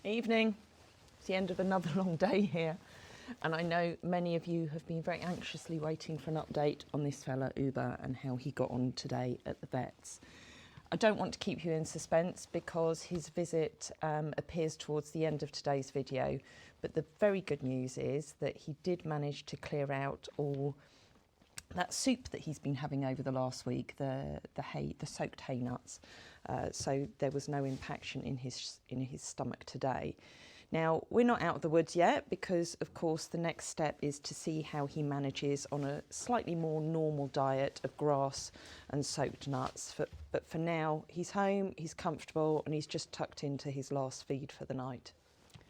Evening. It's the end of another long day here, and I know many of you have been very anxiously waiting for an update on this fella Uber and how he got on today at the vet's. I don't want to keep you in suspense because his visit appears towards the end of today's video, but the very good news is that he did manage to clear out all that soup that he's been having over the last week, the soaked hay nuts. So there was no impaction in his stomach today. Now, we're not out of the woods yet because, of course, the next step is to see how he manages on a slightly more normal diet of grass and soaked nuts. But for now, he's home, he's comfortable, and he's just tucked into his last feed for the night.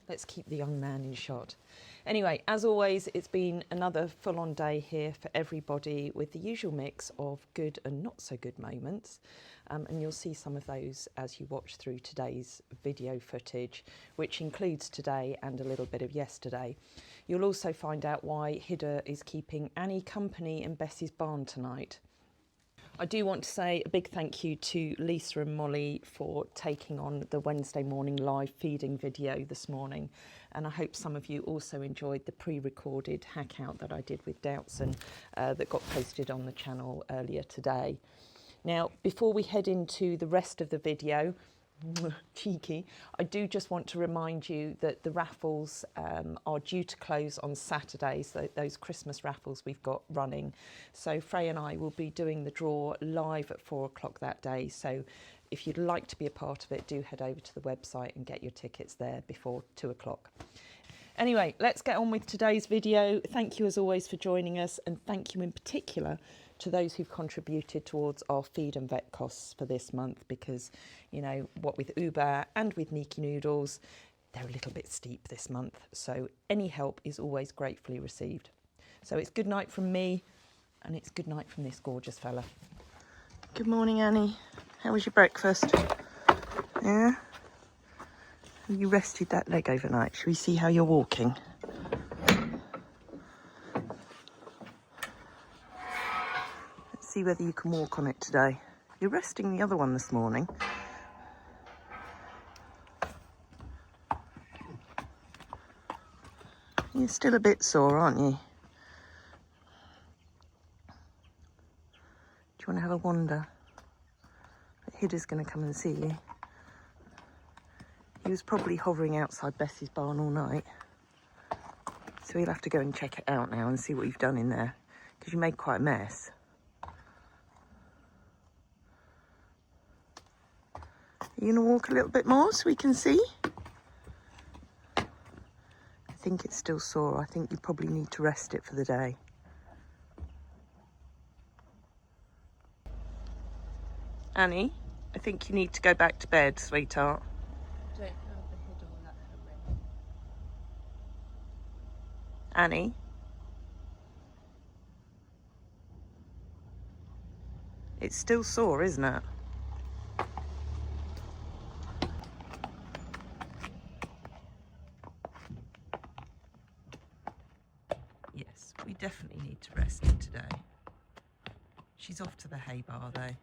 Let's keep the young man in shot. Anyway, as always, it's been another full-on day here for everybody with the usual mix of good and not so good moments. And you'll see some of those as you watch through today's video footage, which includes today and a little bit of yesterday. You'll also find out why Hidda is keeping Annie company in Bessie's barn tonight. I do want to say a big thank you to Lisa and Molly for taking on the Wednesday morning live feeding video this morning. And I hope some of you also enjoyed the pre-recorded hack out that I did with Doubtson that got posted on the channel earlier today. Now, before we head into the rest of the video, cheeky, I do just want to remind you that the raffles are due to close on Saturday, so those Christmas raffles we've got running. So Frey and I will be doing the draw live at 4 o'clock that day. So if you'd like to be a part of it, do head over to the website and get your tickets there before 2 o'clock. Anyway, let's get on with today's video. Thank you as always for joining us, and thank you in particular to those who've contributed towards our feed and vet costs for this month, because, you know, what with Uber and with Niki Noodles, they're a little bit steep this month. So any help is always gratefully received. So it's good night from me, and it's good night from this gorgeous fella. Good morning, Annie. How was your breakfast? Yeah? You rested that leg overnight. Shall we see how you're walking? See whether you can walk on it today. You're resting the other one this morning. You're still a bit sore, aren't you? Do you want to have a wander? Hidda's going to come and see you. He was probably hovering outside Bessie's barn all night. So he'll have to go and check it out now and see what you've done in there, because you made quite a mess. Are you going to walk a little bit more so we can see? I think it's still sore. I think you probably need to rest it for the day. Annie, I think you need to go back to bed, sweetheart. Don't have the head on that ring. Annie? It's still sore, isn't it? Yes, we definitely need to rest it today. She's off to the hay bar though.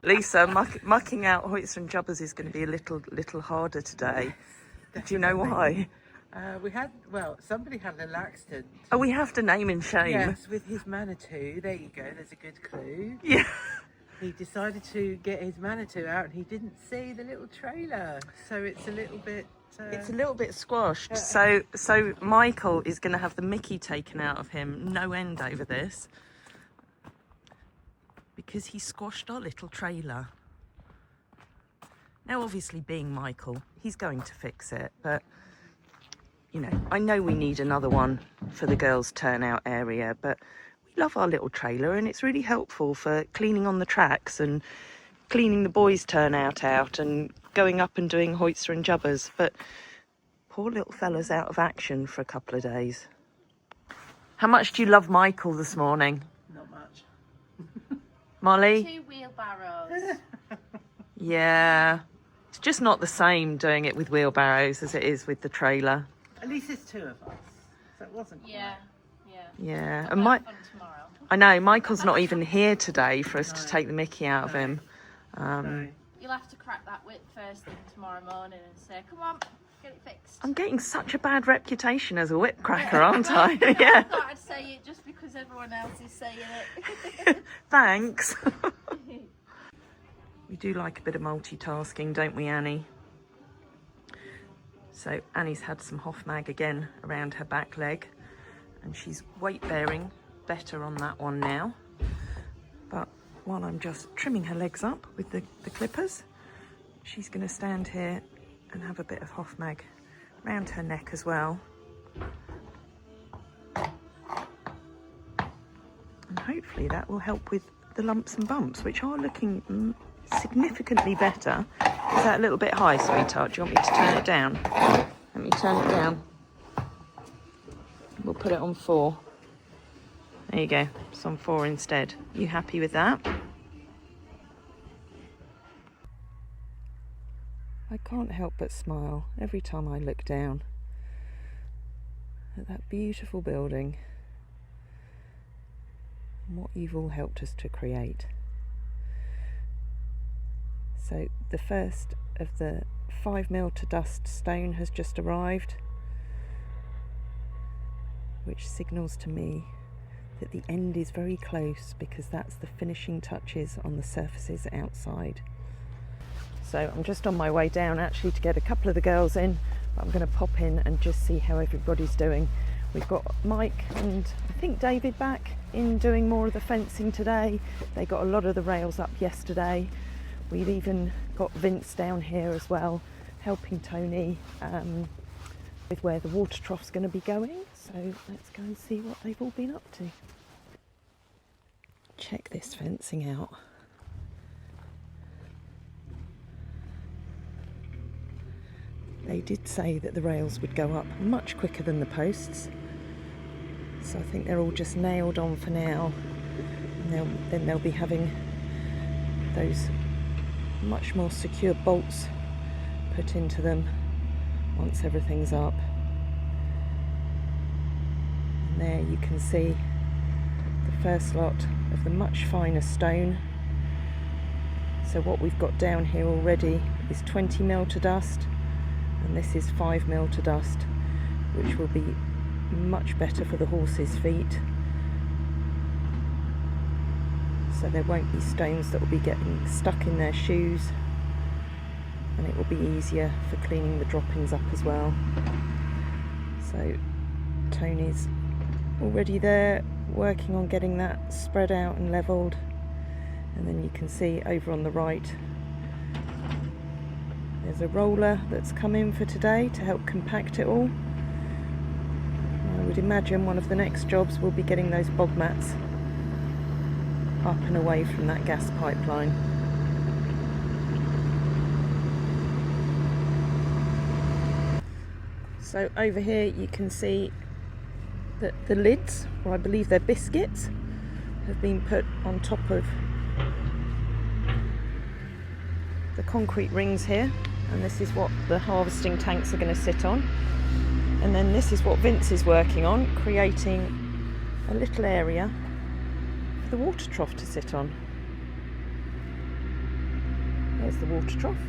Lisa, mucking out Hoyts and Jubbers is going to be a little harder today. Do you know why? Somebody had a little accident. Oh, we have to name and shame. Yes, with his Manitou. There you go, there's a good clue. Yeah. He decided to get his Manitou out and he didn't see the little trailer. So it's a little bit... It's a little bit squashed. So Michael is going to have the Mickey taken out of him, no end over this, because he squashed our little trailer. Now, obviously, being Michael, he's going to fix it, but, you know, I know we need another one for the girls' turnout area, but we love our little trailer, and it's really helpful for cleaning on the tracks and cleaning the boys' turnout out and going up and doing Hoyts and Jubbers. But poor little fella's out of action for a couple of days. How much do you love Michael this morning? Not much. Molly? 2 wheelbarrows. Yeah. It's just not the same doing it with wheelbarrows as it is with the trailer. At least it's 2 of us. So it wasn't quite. Yeah. And fun tomorrow. I know, Michael's not even here today for us to take the Mickey out of him. No. You'll have to crack that whip first thing tomorrow morning and say, come on, get it fixed. I'm getting such a bad reputation as a whip cracker, aren't I? Yeah. I thought I'd say it just because everyone else is saying it. Thanks. We do like a bit of multitasking, don't we, Annie? So Annie's had some Hofmag again around her back leg, and she's weight bearing better on that one now. But while I'm just trimming her legs up with the clippers, she's going to stand here and have a bit of Hofmag around her neck as well. And hopefully that will help with the lumps and bumps, which are looking significantly better. Is that a little bit high, sweetheart? Do you want me to turn it down? Let me turn it down. We'll put it on 4. There you go. It's on 4 instead. You happy with that? I can't help but smile every time I look down at that beautiful building and what you've all helped us to create. So the first of the 5 mil to dust stone has just arrived, which signals to me that the end is very close, because that's the finishing touches on the surfaces outside. So I'm just on my way down actually to get a couple of the girls in, but I'm going to pop in and just see how everybody's doing. We've got Mike and I think David back in doing more of the fencing today. They got a lot of the rails up yesterday. We've even got Vince down here as well, helping Tony with where the water trough's going to be going. So let's go and see what they've all been up to. Check this fencing out. They did say that the rails would go up much quicker than the posts, so I think they're all just nailed on for now, and then they'll be having those much more secure bolts put into them once everything's up. And there you can see the first lot of the much finer stone. So what we've got down here already is 20 mil to dust, and this is 5 mil to dust, which will be much better for the horses' feet. So there won't be stones that will be getting stuck in their shoes, and it will be easier for cleaning the droppings up as well. So Tony's already there working on getting that spread out and levelled, and then you can see over on the right there's a roller that's come in for today to help compact it all. I would imagine one of the next jobs will be getting those bog mats up and away from that gas pipeline. So over here you can see that the lids, or I believe they're biscuits, have been put on top of the concrete rings here, and this is what the harvesting tanks are going to sit on. And then this is what Vince is working on, creating a little area for the water trough to sit on. There's the water trough.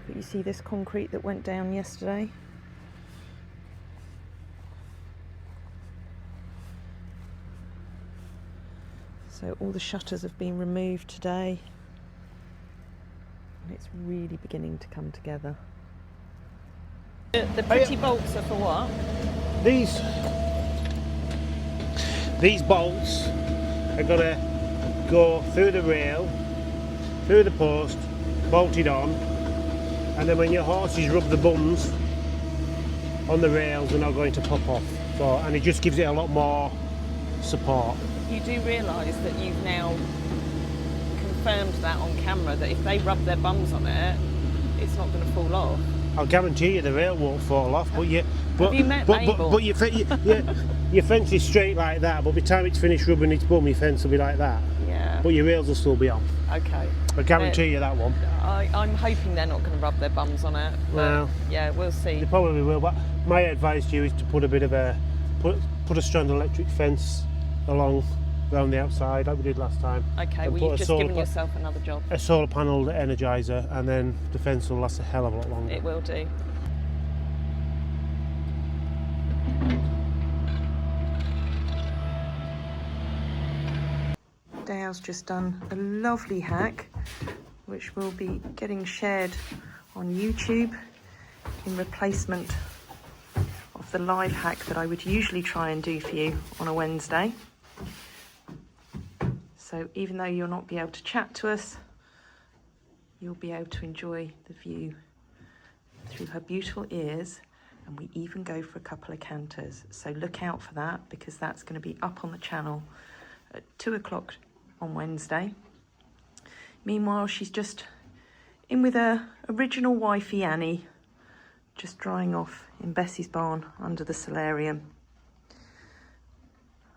But you see this concrete that went down yesterday? So all the shutters have been removed today, and it's really beginning to come together. The pretty bolts are for what? These bolts are going to go through the rail, through the post, bolted on, and then when your horses rub the bums on the rails, they're not going to pop off. So, and it just gives it a lot more support. You do realise that you've now confirmed that on camera, that if they rub their bums on it, it's not going to fall off. I'll guarantee you the rail won't fall off, but your fence is straight like that, but by the time it's finished rubbing its bum, your fence will be like that. Yeah. But your rails will still be on. Okay. I guarantee you that one. I'm hoping they're not going to rub their bums on it. But Well, yeah, we'll see. They probably will, but my advice to you is to put a bit of put a strand electric fence along around the outside like we did last time. Okay, well you've just given yourself another job. A solar panel energizer, and then the fence will last a hell of a lot longer. It will do. Dale's just done a lovely hack, which will be getting shared on YouTube in replacement of the live hack that I would usually try and do for you on a Wednesday. So even though you'll not be able to chat to us, you'll be able to enjoy the view through her beautiful ears, and we even go for a couple of canters. So look out for that, because that's going to be up on the channel at 2 o'clock on Wednesday. Meanwhile, she's just in with her original wifey Annie, just drying off in Bessie's barn under the solarium.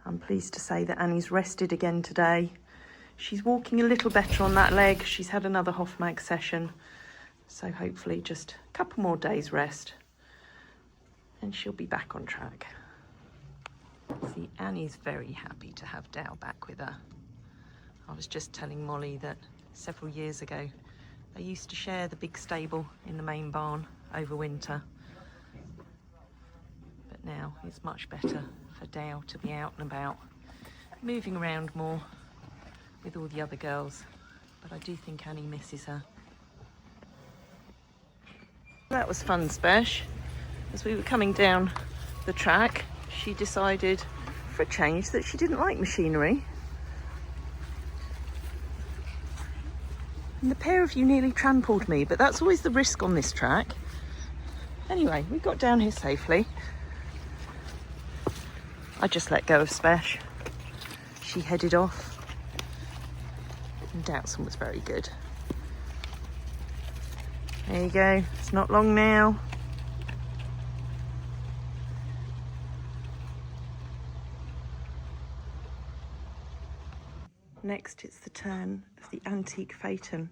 I'm pleased to say that Annie's rested again today. She's walking a little better on that leg. She's had another Hofmag session, so hopefully just a couple more days rest and she'll be back on track. See, Annie's very happy to have Dale back with her. I was just telling Molly that several years ago they used to share the big stable in the main barn over winter, but now it's much better for Dale to be out and about, moving around more with all the other girls, but I do think Annie misses her. That was fun, Spesh. As we were coming down the track, she decided for a change that she didn't like machinery. And the pair of you nearly trampled me, but that's always the risk on this track. Anyway, we got down here safely. I just let go of Spesh. She headed off. And Dowson was very good. There you go, it's not long now. Next, it's the turn of the antique phaeton,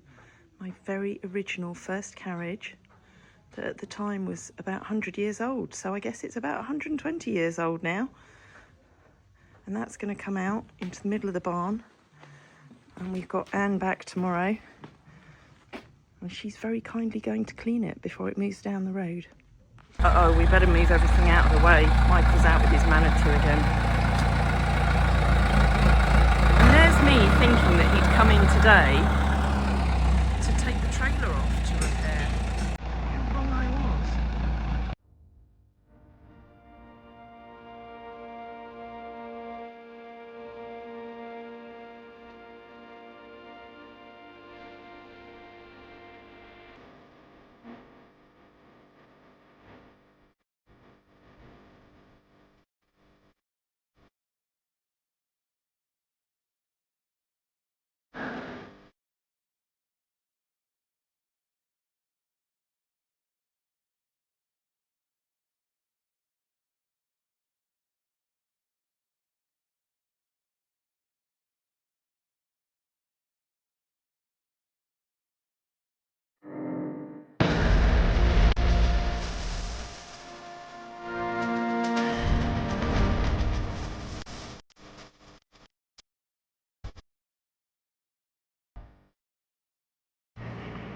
my very original first carriage, that at the time was about 100 years old. So I guess it's about 120 years old now. And that's going to come out into the middle of the barn. And we've got Anne back tomorrow. And she's very kindly going to clean it before it moves down the road. Uh-oh, we better move everything out of the way. Michael's out with his Manitou again. Me thinking that he'd come in today to take the trailer off to repair. How wrong I was.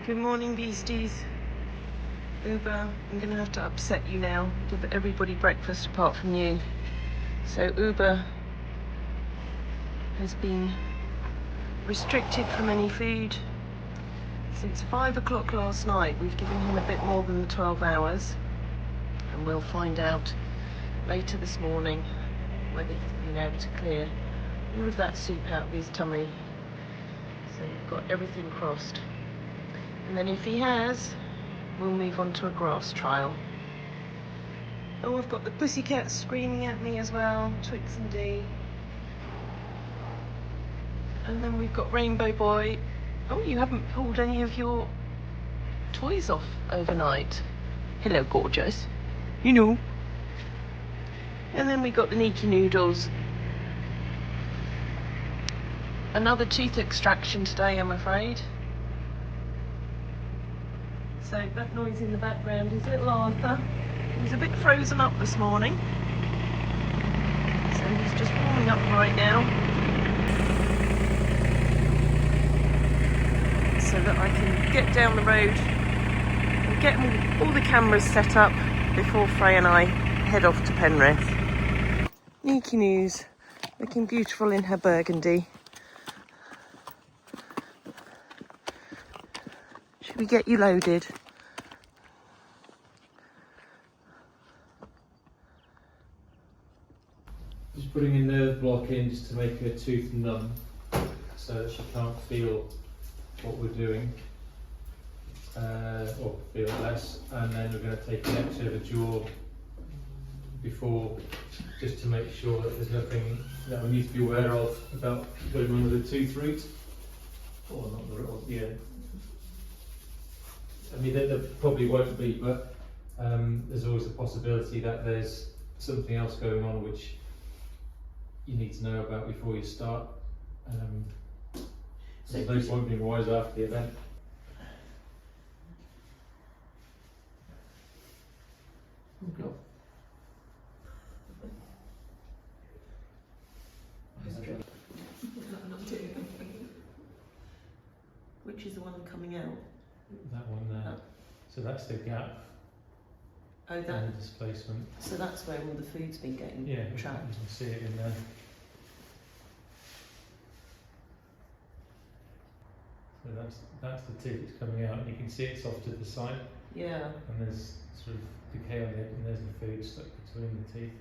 Good morning, beasties. Uber, I'm going to have to upset you now. Give everybody breakfast apart from you. So Uber has been restricted from any food since 5 o'clock last night. We've given him a bit more than the 12 hours. And we'll find out later this morning whether he's been able to clear all of that soup out of his tummy. So we've got everything crossed. And then if he has, we'll move on to a grass trial. Oh, I've got the pussycat screaming at me as well, Twix and D. And then we've got Rainbow Boy. Oh, you haven't pulled any of your toys off overnight. Hello, gorgeous. You know. And then we got the Neeky Noodles. Another tooth extraction today, I'm afraid. So that noise in the background is little Arthur. He's a bit frozen up this morning. So he's just warming up right now. So that I can get down the road and get all the cameras set up before Frey and I head off to Penrith. Neeky News, looking beautiful in her burgundy. we get you loaded? Just putting a nerve block in just to make her tooth numb so that she can't feel what we're doing, or feel less, and then we're going to take an X-ray of the jaw before, just to make sure that there's nothing that we need to be aware of about going on with the tooth root. Or not the root, yeah. I mean, there probably won't be, but there's always a possibility that there's something else going on which you need to know about before you start. There's no point being wise after the event. Oh God. Which is the one coming out? That one there. Oh. So that's the gap Oh, and that. the displacement. So that's where all the food's been getting Yeah, trapped. you can see it in there. So that's the tooth that's coming out, and you can see it's off to the side, Yeah. and there's sort of decay on it, and there's the food stuck between the teeth.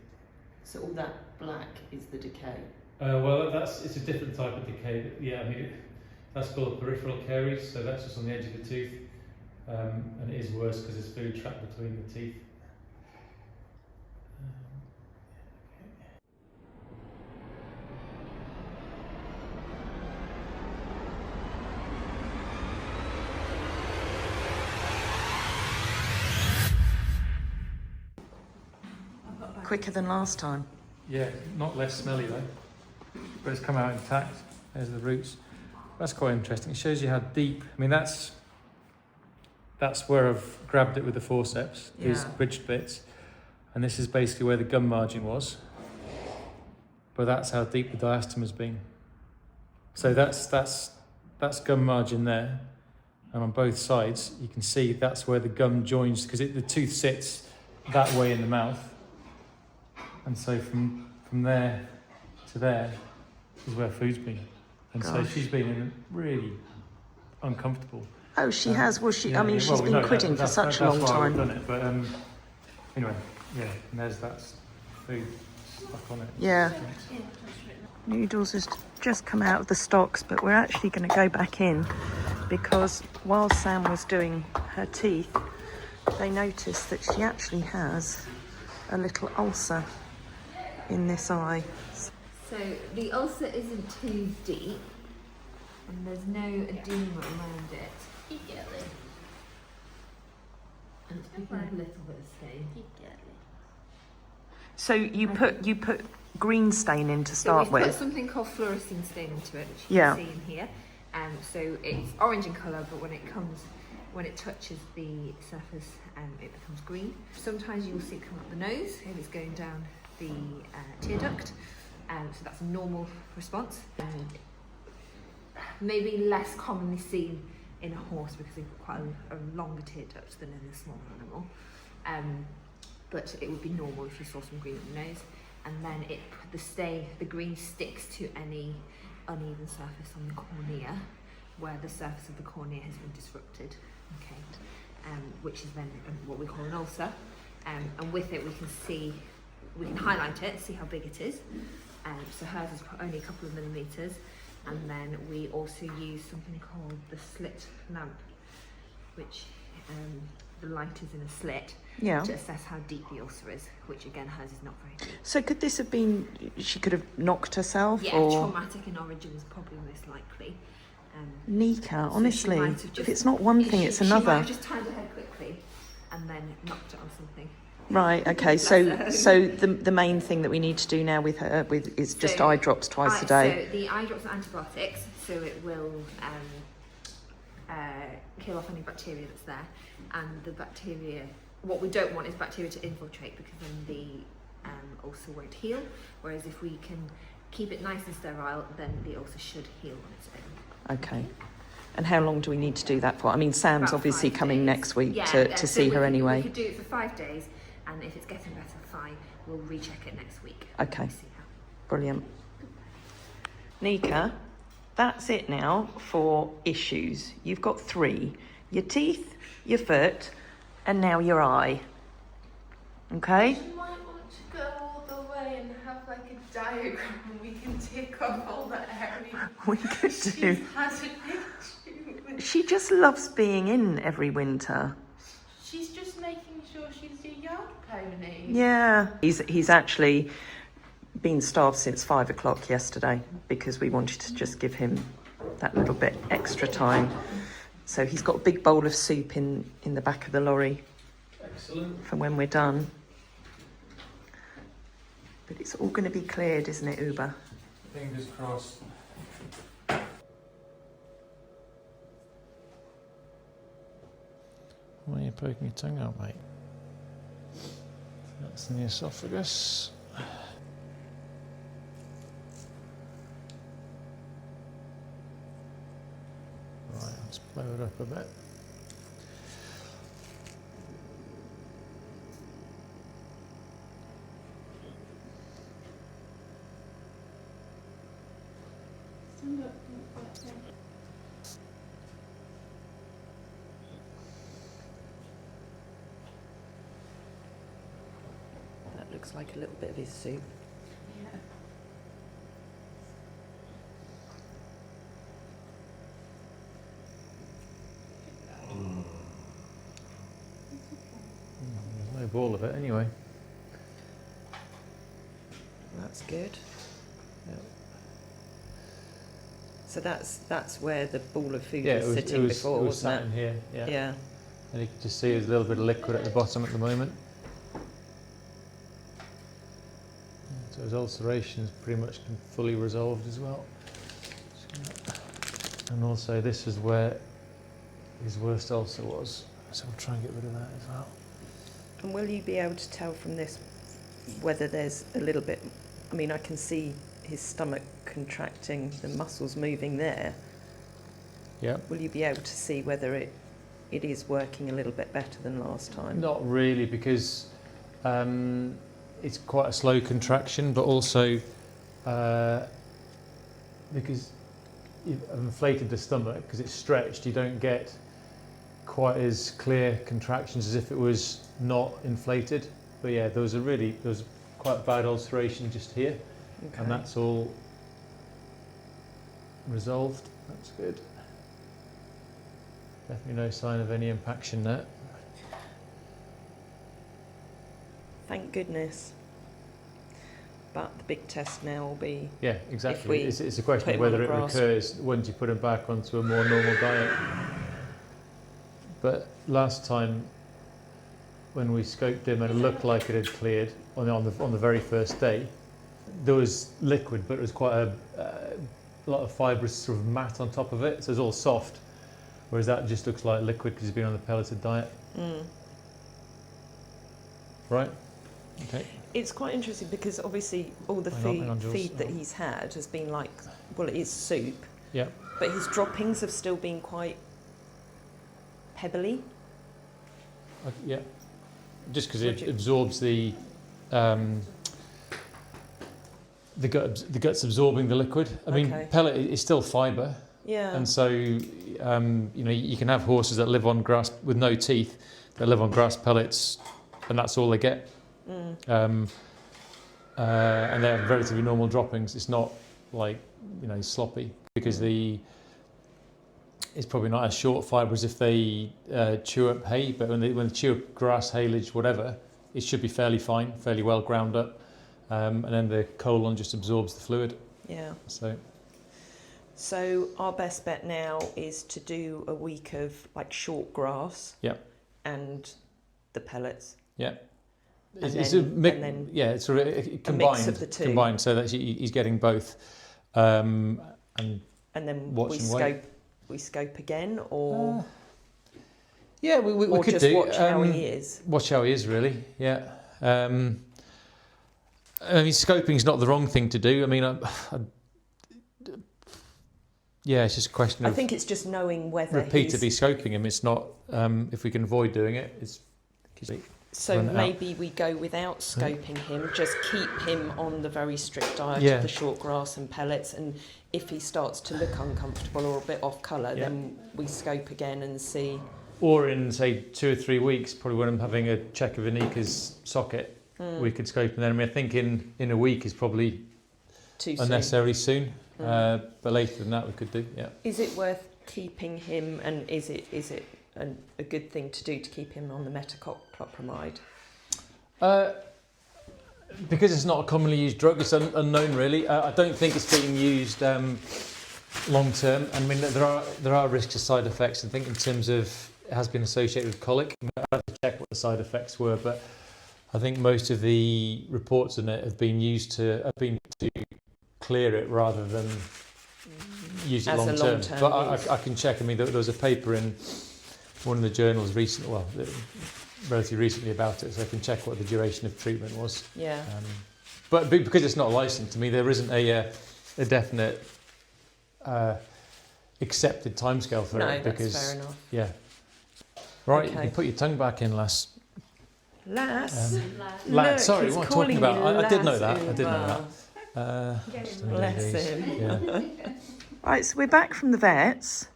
So all that black is the decay. Well, it's a different type of decay. Yeah, I mean, that's called peripheral carriage, so that's just on the edge of the tooth, and it is worse because there's food trapped between the teeth. Quicker than last time. Yeah, not less smelly though, but it's come out intact. There's the roots. That's quite interesting. It shows you how deep. I mean, that's where I've grabbed it with the forceps. These Yeah. bridged bits, and this is basically where the gum margin was. But that's how deep the diastema has been. So that's gum margin there, and on both sides you can see that's where the gum joins, because the tooth sits that way in the mouth. And so from there to there is where food's been. And so Gosh. she's been really uncomfortable. Oh, she has. Well, she. I mean, Yeah, she's well, been no, quitting for that's such a long why time. we've done it. But anyway, yeah, and there's that food stuck on it. Yeah. Noodles has just come out of the stocks, but we're actually going to go back in because while Sam was doing her teeth, they noticed that she actually has a little ulcer in this eye. So the ulcer isn't too deep and there's no edema around it. And it's picking up a little bit of stain. So you put green stain in to So start we've put with. something called fluorescein stain into it, which you Yeah. can see in here. So it's orange in colour, but when it touches the surface, it becomes green. Sometimes you'll see it come up the nose if it's going down the tear duct. So that's a normal response. Maybe less commonly seen in a horse because they've got quite a longer tear duct than in a smaller animal. But it would be normal if you saw some green on the nose. And then the green sticks to any uneven surface on the cornea where the surface of the cornea has been disrupted, okay, which is then what we call an ulcer. And with it we can highlight it, see how big it is. So hers is only a couple of millimetres. And then we also use something called the slit lamp, which the light is in a slit Yeah. to assess how deep the ulcer is, which again hers is not very deep. So could this have been? She could have knocked herself, Yeah, or traumatic in origin is probably most likely. Nika. So Honestly, she might have if just- it's not one thing, it's She might another. have just turned her head quickly and then knocked it on something. Right. Okay. So the main thing that we need to do now with her is just So, eye drops twice a day. So the eye drops are antibiotics, so it will kill off any bacteria that's there. And the bacteria, what we don't want is bacteria to infiltrate because then the ulcer won't heal. Whereas if we can keep it nice and sterile, then the ulcer should heal on its own. Okay. And how long do we need to do that for? I mean, Sam's About obviously 5 coming days. next week Yeah, to so see her we anyway. could do it for 5 days, and if it's getting better, fine. We'll recheck it next week. Okay. See how. Brilliant. Nika, that's it now for issues. You've got 3. your teeth, your foot, and now your eye. Okay? You might want to go all the way and have like a diagram and we can tick off all the areas We could do. she's had an issue with. She just loves being in every winter. She's just making sure she's your yard pony. Yeah. He's actually been starved since 5 o'clock yesterday because we wanted to just give him that little bit extra time. So he's got a big bowl of soup in the back of the lorry. Excellent. For when we're done. But it's all going to be cleared, isn't it, Uber? Fingers crossed. Why are you poking your tongue out, mate? That's in the esophagus. Right, let's blow it up a bit. That looks like a little bit of his soup. Yeah. There's no ball of it anyway. That's good. Yep. So that's where the ball of food Yeah, was sitting it was, before, it was sat wasn't in here. it? Yeah. Yeah. And you can just see there's a little bit of liquid at the bottom at the moment. So his ulceration is pretty much fully resolved as well. And also this is where his worst ulcer was. So we'll try and get rid of that as well. And will you be able to tell from this whether there's a little bit... I mean, I can see his stomach contracting, the muscles moving there. Yeah. Will you be able to see whether it is working a little bit better than last time? Not really, because it's quite a slow contraction, but also because you've inflated the stomach, because it's stretched, you don't get quite as clear contractions as if it was not inflated. But yeah, there was quite bad ulceration just here, Okay. and that's all resolved. That's good. Definitely no sign of any impaction there. Thank goodness. But the big test now will be... Yeah, If exactly. we It's a question put of him on whether the it grass. recurs once you put him back onto a more normal diet. But last time, when we scoped him and it looked like it had cleared on the very first day, there was liquid, but it was quite a lot of fibrous sort of mat on top of it, so it's all soft. Whereas that just looks like liquid because he's been on the pelleted diet. Right? Okay. It's quite interesting because obviously all the Hang on, Jules. feed that he's had has been like, well, it is soup, Yeah. but his droppings have still been quite pebbly. Yeah. Just because Would it you- absorbs the gut's absorbing the liquid. I mean, Okay. pellet is still fibre, Yeah. and so you know, you can have horses that live on grass with no teeth that live on grass pellets, and that's all they get. And they have relatively normal droppings. It's not like, you know, sloppy, because it's probably not as short fibre as if they chew up hay, but when they chew up grass, haylage, whatever, it should be fairly fine, fairly well ground up, and then the colon just absorbs the fluid. Yeah. So So our best bet now is to do a week of like short grass. Yeah. And the pellets. yeah, And it's then- a mix. and then Yeah, it's sort of combined. of the two. Combined, so that he's getting both. And And then Watch we and wait. scope again, or yeah, we or could just do. watch how he is. Watch how he is, really. Yeah. I mean, scoping's not the wrong thing to do. I mean, yeah, it's just a question I of think it's just knowing whether repeatedly he's... scoping him. It's not if we can avoid doing it. It's So run it out. maybe we go without scoping him, just keep him on the very strict diet Yeah. of the short grass and pellets, and if he starts to look uncomfortable or a bit off colour, Yeah. then we scope again and see or in say 2 or 3 weeks, probably when I'm having a check of Anika's socket, we could scope. And then I mean, I think in a week is probably Too unnecessarily soon. But later than that, we could do. Yeah. Is it worth keeping him, and is it a good thing to do to keep him on the metoclopramide? Because it's not a commonly used drug, it's unknown really. I don't think it's being used long term. I mean, there are risks of side effects. I think in terms of it has been associated with colic. I have to check what the side effects were, but I think most of the reports on it have been to clear it rather than use it long term. But I can check. I mean, there was a paper in one of the journals relatively recently about it, so I can check what the duration of treatment was. Yeah. But because it's not licensed, to me, there isn't a definite accepted timescale for it. Because that's fair enough. Yeah. Right, Okay. you can put your tongue back in, lass. Lass. Lad, sorry, he's what am I talking about? calling you I did know lass, that. Bless him. Yeah. Right, so we're back from the vets,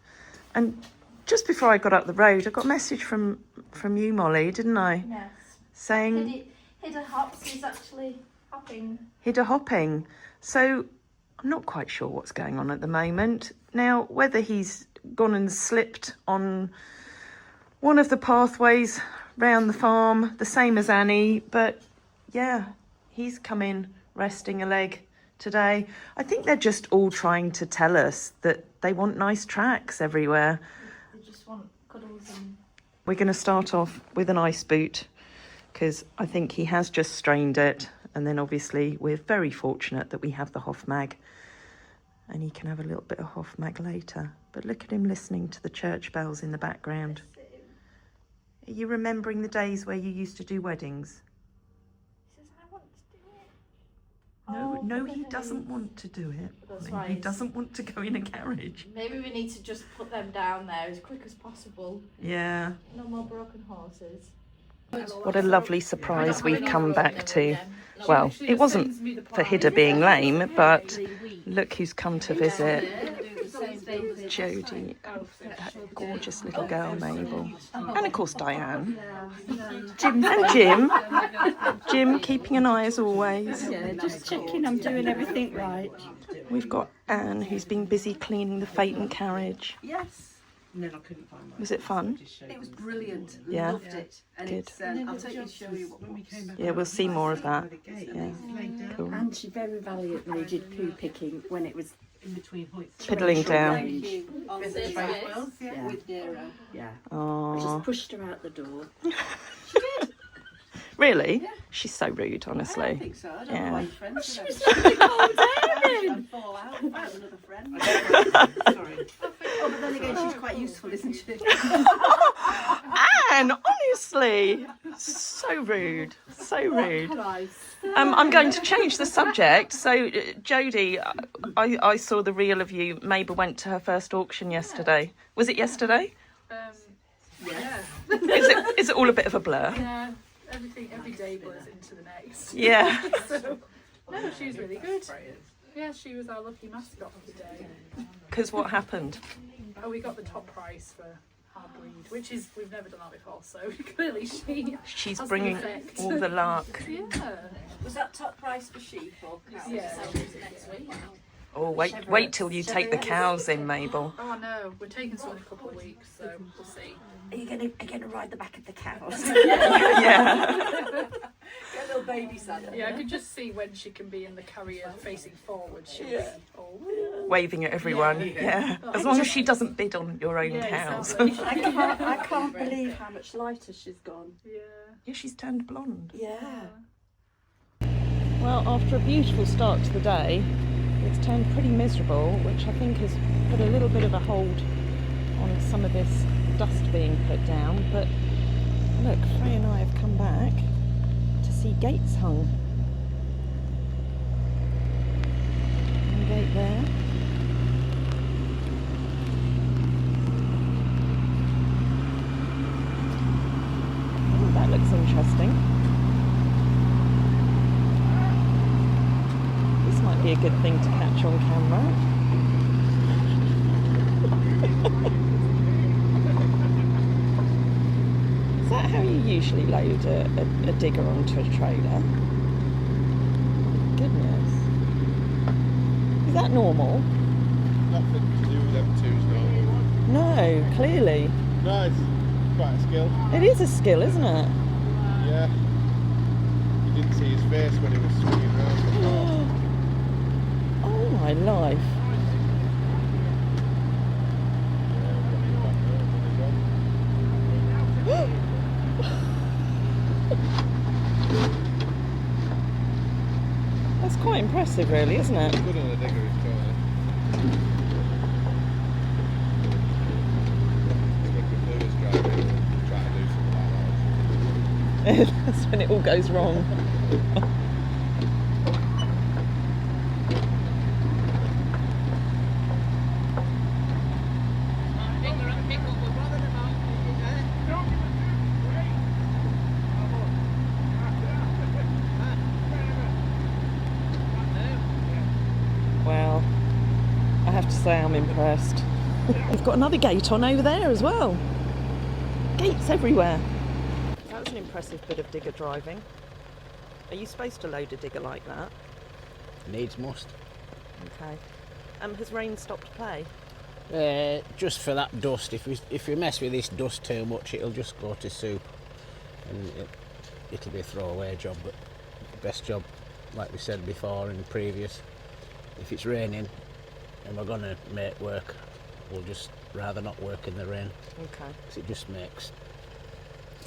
and just before I got up the road, I got a message from you, Molly, didn't I? Yes. Saying Hidda Hops is actually hopping. Hidda hopping. So I'm not quite sure what's going on at the moment. Now, whether he's gone and slipped on one of the pathways round the farm, the same as Annie, but yeah, he's come in resting a leg today. I think they're just all trying to tell us that they want nice tracks everywhere. They just want cuddles and... We're going to start off with an ice boot because I think he has just strained it, and then obviously we're very fortunate that we have the Hofmag and he can have a little bit of Hofmag later. But look at him listening to the church bells in the background. Are you remembering the days where you used to do weddings? He says, I want to do it. No, he doesn't want to do it. That's He right. doesn't want to go in a carriage. Maybe we need to just put them down there as quick as possible. Yeah. No more broken horses. What a lovely surprise we've come back to. Well, it wasn't for Hidda being lame, but look who's come to visit. Jodie, that gorgeous little girl, Mabel. And of course Diane. Jim keeping an eye as always. Yeah, just checking I'm doing everything right. We've got Anne, who's been busy cleaning the Phaeton carriage. Yes. And then I couldn't find my. Was it fun? It was brilliant. Yeah. Loved it. And Good. it's, I'll take you to show you what When we came back Yeah, we'll see more of that. Yeah. Cool. And she very valiantly did poo picking when it was in between hoists. Piddling down. on the track. Yeah. With Nero. Yeah. I Oh, just pushed her out the door. really? Yeah. She's so rude, I honestly. think so. I don't Yeah. know why friends. She was having a cold I'd fall out. Found another friend. Sorry. Oh, but then again, she's quite useful, isn't she? Anne, honestly, so rude, so rude. Can I say? I'm going to change the subject. So, Jodie, I saw the reel of you. Mabel went to her first auction yesterday. Was it yesterday? Yeah. Is it all a bit of a blur? Yeah, every day blurs into the next. Yeah. So, no, she was really good. Yeah, she was our lucky mascot of the day. Because what happened? Oh, we got the top price for our breed, which is, we've never done that before, so clearly She's has bringing the effect. all the luck. Yeah. Was that top price for sheep or cows? Yeah. Next week. Oh, wait till you take the cows in, Mabel. Oh no, we're taking some in a couple of weeks, so we'll see. Are you gonna ride the back of the cows? Yeah. Get a little baby saddle. Yeah, I could just see when she can be in the carrier facing forward. She'll be, oh, Waving at everyone. Yeah. As long as she doesn't bid on your own yeah, cows. exactly. I can't believe how much lighter she's gone. Yeah. Yeah, she's turned blonde. Yeah. Well, after a beautiful start to the day, it's turned pretty miserable, which I think has put a little bit of a hold on some of this dust being put down. But look, Frey and I have come back to see gates hung. One gate there. Oh, that looks interesting. This might be a good thing to catch on camera. usually load a digger onto a trailer. My goodness. Is that normal? Nothing to do with them two's normal. No, clearly. No, it's quite a skill. It is a skill, isn't it? Yeah. You didn't see his face when he was swinging around the car. Oh my life. That's quite impressive, really, isn't it? Good on the digger, he's trying to. That's when it all goes wrong. Well, I have to say I'm impressed. We've got another gate on over there as well. Gates everywhere. That was an impressive bit of digger driving. Are you supposed to load a digger like that? Needs must. Okay. Has rain stopped play? Just for that dust. If we mess with this dust too much, it'll just go to soup, and it'll be a throwaway job. But best job, like we said before in previous, if it's raining and we're gonna make work, we'll just rather not work in the rain. Okay. Because it just makes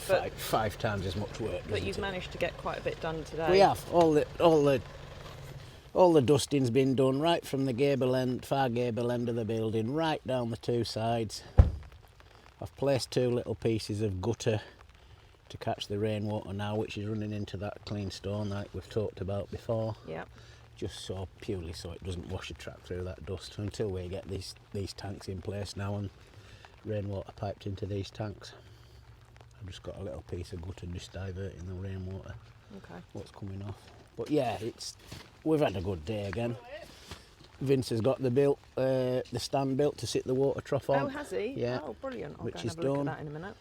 But- five times as much work. But you've managed to get quite a bit done today. We have. All the dusting's been done right from the far gable end of the building, right down the two sides. I've placed two little pieces of gutter to catch the rainwater now, which is running into that clean stone like we've talked about before. Yeah. Just so purely so it doesn't wash a track through that dust until we get these tanks in place now and rainwater piped into these tanks. I've just got a little piece of gutter just diverting the rainwater. Okay. What's coming off. But yeah, we've had a good day again. Vince has got the stand built to sit the water trough on. Oh, has he? Yeah. Oh, brilliant. I'll which go and is have a look done. at that in a minute.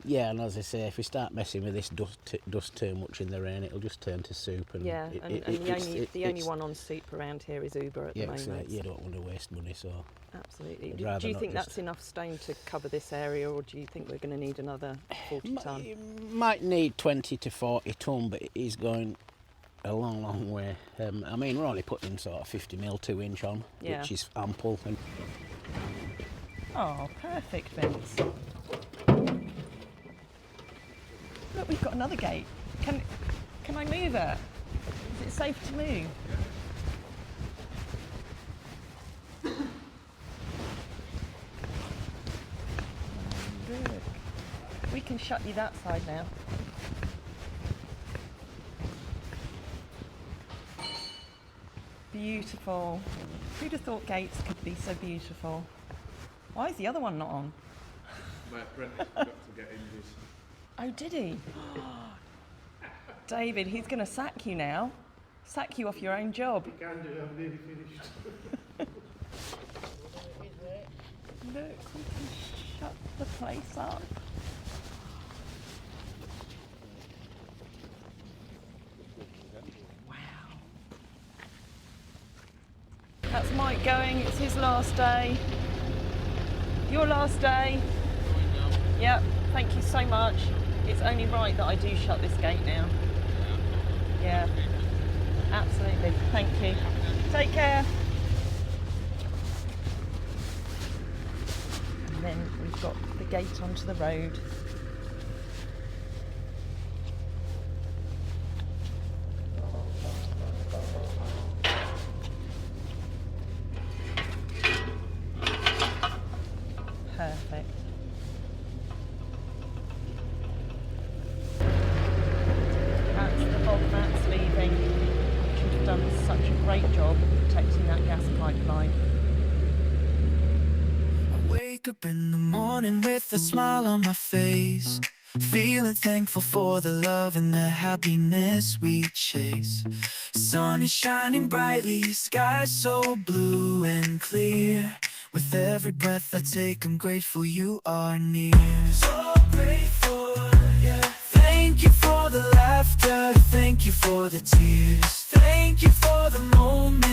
Yeah, and as I say, if we start messing with this dust too much in the rain, it'll just turn to soup. And Yeah, the only one on soup around here is Uber at the moment. You don't want to waste money, so absolutely. I'd Do rather you not think just- that's enough stone to cover this area, or do you think we're going to need another 40 tonne? might need 20 to 40 tonne, but it is going a long, long way. I mean, we're only putting sort of 50 mil 2-inch on, Yeah. which is ample. And Oh, perfect, Vince. Look, we've got another gate. Can I move it? Is it safe to move? Look, we can shut you that side now. Beautiful. Who'd have thought gates could be so beautiful? Why is the other one not on? My apprentice got to get hinges. Oh, did he? David, he's going to sack you now. Sack you off your own job. You can do it, I'm nearly finished. Look, we can shut the place up. Wow. That's Mike going. It's his last day. Your last day. Yep. Thank you so much. It's only right that I do shut this gate now. Yeah. Absolutely. Thank you. Take care. And then we've got the gate onto the road. Perfect. That's the bulk that's leaving, which has done such a great job protecting that gas pipeline. Wake up in the morning with a smile on my face, feeling thankful for the love and the happiness we chase. Sun is shining brightly, sky so blue and clear. With every breath I take, I'm grateful you are near. So grateful, yeah. for the laughter, thank you for the tears, thank you for the moments